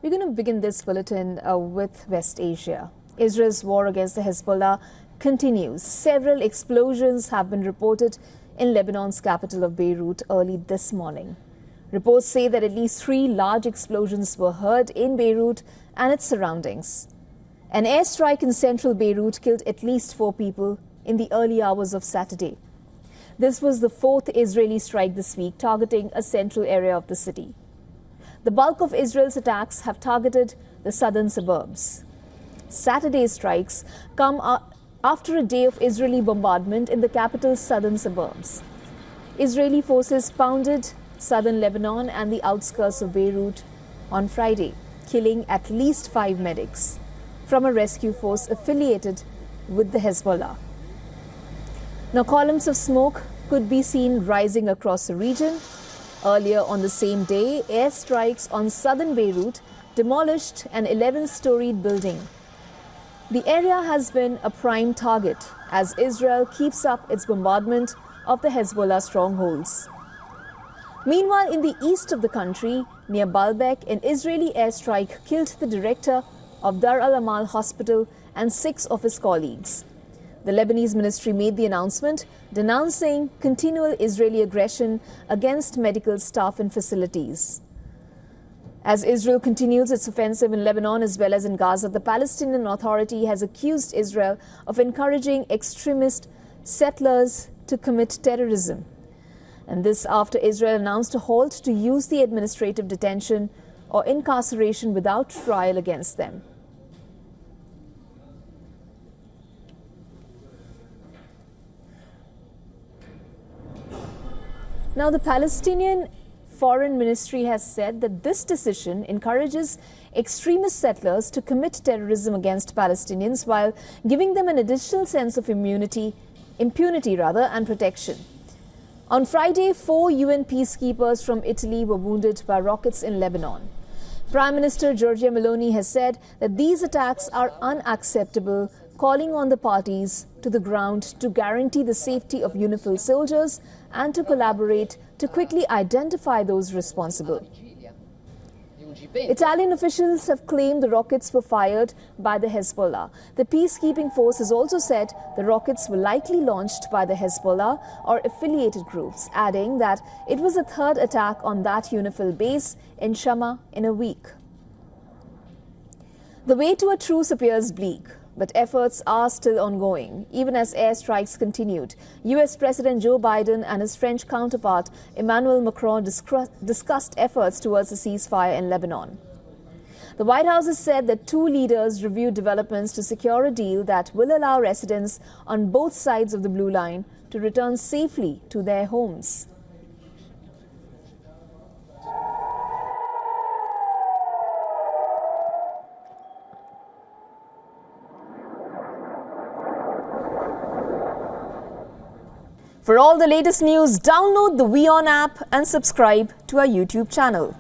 We're going to begin this bulletin with West Asia. Israel's war against the Hezbollah continues. Several explosions have been reported in Lebanon's capital of Beirut early this morning. Reports say that at least 3 large explosions were heard in Beirut and its surroundings. An airstrike in central Beirut killed at least 4 people in the early hours of Saturday. This was the 4th Israeli strike this week, targeting a central area of the city. The bulk of Israel's attacks have targeted the southern suburbs. Saturday's strikes come after a day of Israeli bombardment in the capital's southern suburbs. Israeli forces pounded southern Lebanon and the outskirts of Beirut on Friday, killing at least 5 medics from a rescue force affiliated with the Hezbollah. Now, columns of smoke could be seen rising across the region. Earlier on the same day, airstrikes on southern Beirut demolished an 11-storied building. The area has been a prime target as Israel keeps up its bombardment of the Hezbollah strongholds. Meanwhile, in the east of the country, near Baalbek, an Israeli airstrike killed the director of Dar al-Amal Hospital and 6 of his colleagues. The Lebanese ministry made the announcement, denouncing continual Israeli aggression against medical staff and facilities. As Israel continues its offensive in Lebanon as well as in Gaza, the Palestinian Authority has accused Israel of encouraging extremist settlers to commit terrorism. And this after Israel announced a halt to use the administrative detention or incarceration without trial against them. Now, the Palestinian Foreign Ministry has said that this decision encourages extremist settlers to commit terrorism against Palestinians while giving them an additional sense of impunity and protection. On Friday, 4 UN peacekeepers from Italy were wounded by rockets in Lebanon. Prime Minister Giorgia Meloni has said that these attacks are unacceptable, calling on the parties to the ground to guarantee the safety of UNIFIL soldiers and to collaborate to quickly identify those responsible. Italian officials have claimed the rockets were fired by the Hezbollah. The peacekeeping force has also said the rockets were likely launched by the Hezbollah or affiliated groups, adding that it was the 3rd attack on that UNIFIL base in Shama in a week. The way to a truce appears bleak, but efforts are still ongoing, even as airstrikes continued. US President Joe Biden and his French counterpart Emmanuel Macron discussed efforts towards a ceasefire in Lebanon. The White House has said that 2 leaders reviewed developments to secure a deal that will allow residents on both sides of the Blue Line to return safely to their homes. For all the latest news, download the WION app and subscribe to our YouTube channel.